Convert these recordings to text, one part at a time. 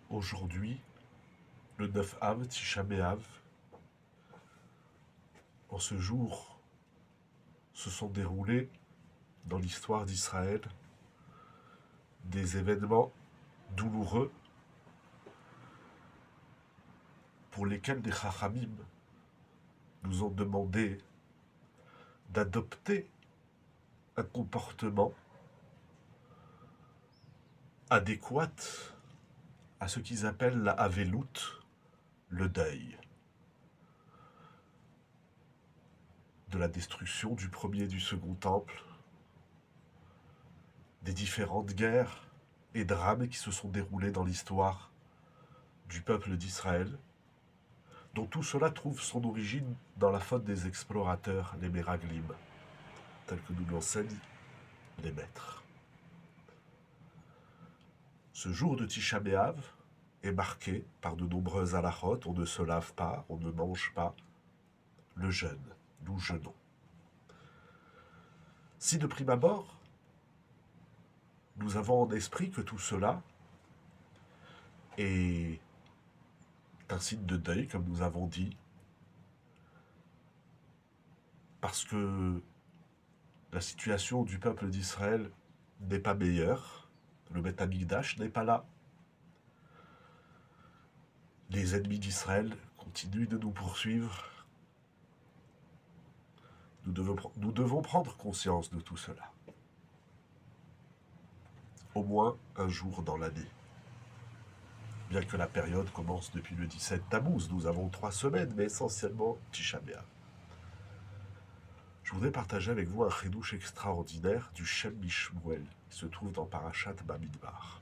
Aujourd'hui, le 9 Av, Tisha B'Av, en ce jour, se sont déroulés dans l'histoire d'Israël des événements douloureux pour lesquels des Chachamim nous ont demandé d'adopter un comportement adéquat à ce qu'ils appellent la Avelut, le deuil, de la destruction du premier et du second temple, des différentes guerres et drames qui se sont déroulés dans l'histoire du peuple d'Israël, dont tout cela trouve son origine dans la faute des explorateurs, les Meraglim, tels que nous l'enseignent les maîtres. Ce jour de Tisha B'Av est marqué par de nombreuses halachot. On ne se lave pas, on ne mange pas, le jeûne, nous jeûnons. Si de prime abord, nous avons en esprit que tout cela est un signe de deuil, comme nous avons dit, parce que la situation du peuple d'Israël n'est pas meilleure, le Beth Amikdash n'est pas là. Les ennemis d'Israël continuent de nous poursuivre. Nous devons prendre conscience de tout cela. Au moins un jour dans l'année. Bien que la période commence depuis le 17 Tammuz, nous avons 3 semaines, mais essentiellement Tisha B'Av. Je voudrais partager avec vous un chidouche extraordinaire du Shem Mishmuel, qui se trouve dans Parashat Bamidbar.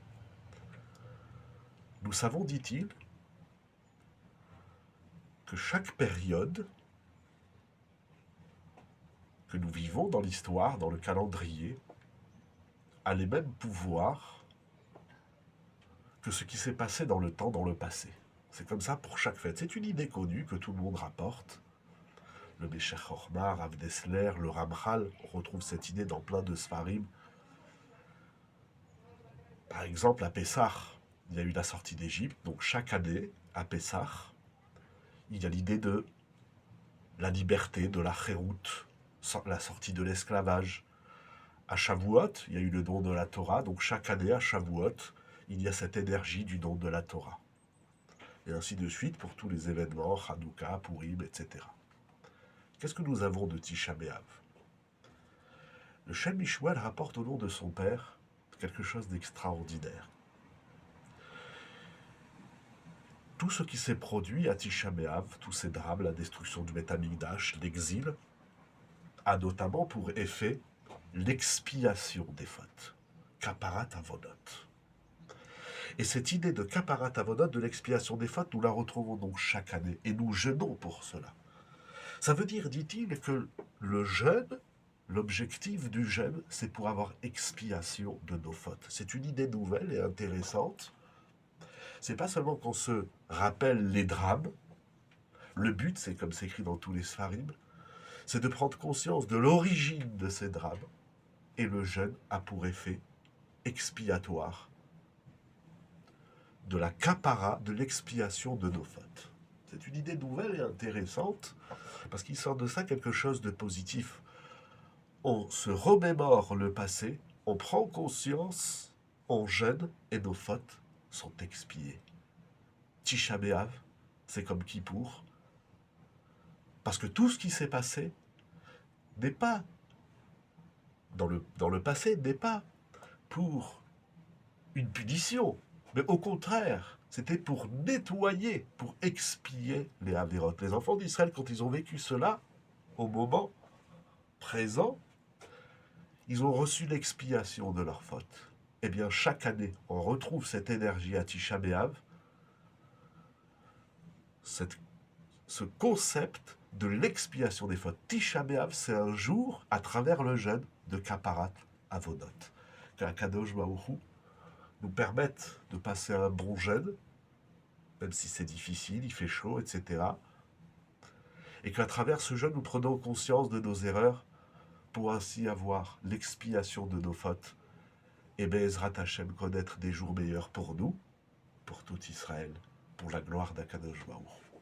Nous savons, dit-il, que chaque période que nous vivons dans l'histoire, dans le calendrier, a les mêmes pouvoirs que ce qui s'est passé dans le temps, dans le passé. C'est comme ça pour chaque fête. C'est une idée connue que tout le monde rapporte. Le Meshech Chochma, Rav Dessler, le Ramchal, on retrouve cette idée dans plein de Sfarim. Par exemple, à Pessah, il y a eu la sortie d'Égypte, donc chaque année, à Pessah, il y a l'idée de la liberté, de la chéroute, la sortie de l'esclavage. À Shavuot, il y a eu le don de la Torah, donc chaque année, à Shavuot, il y a cette énergie du don de la Torah. Et ainsi de suite pour tous les événements, Hanouka, Purim, etc. Qu'est-ce que nous avons de Tisha B'Av? Le Shem Mishmuel rapporte au nom de son père quelque chose d'extraordinaire. Tout ce qui s'est produit à Tisha B'Av, tous ces drames, la destruction du Beth Amikdash, l'exil, a notamment pour effet l'expiation des fautes. Kaparat Avonot. Et cette idée de Kaparat Avonot, de l'expiation des fautes, nous la retrouvons donc chaque année, et nous jeûnons pour cela. Ça veut dire, dit-il, que le jeûne, l'objectif du jeûne, c'est pour avoir expiation de nos fautes. C'est une idée nouvelle et intéressante. C'est pas seulement qu'on se rappelle les drames. Le but, c'est comme c'est écrit dans tous les Sfarim, c'est de prendre conscience de l'origine de ces drames. Et le jeûne a pour effet expiatoire de la kapara, de l'expiation de nos fautes. C'est une idée nouvelle et intéressante, parce qu'il sort de ça quelque chose de positif. On se remémore le passé, on prend conscience, on jeûne, et nos fautes sont expiées. Tisha B'Av, c'est comme Kippour, parce que tout ce qui s'est passé n'est pas, dans le passé, n'est pas pour une punition, mais au contraire, c'était pour nettoyer, pour expier les Avérotes. Les enfants d'Israël, quand ils ont vécu cela, au moment présent, ils ont reçu l'expiation de leurs fautes. Eh bien, chaque année, on retrouve cette énergie à Tisha B'Av, ce concept de l'expiation des fautes. Tisha B'Av, c'est un jour, à travers le jeûne, de Kaparat Avonot. Qu'Akadosh Baruch Hu nous permette de passer un bon jeûne, même si c'est difficile, il fait chaud, etc. Et qu'à travers ce jeûne, nous prenons conscience de nos erreurs pour ainsi avoir l'expiation de nos fautes et Be'ezrat Hashem connaître des jours meilleurs pour nous. pour tout Israël, pour la gloire d'Akadosh Baruch Hu.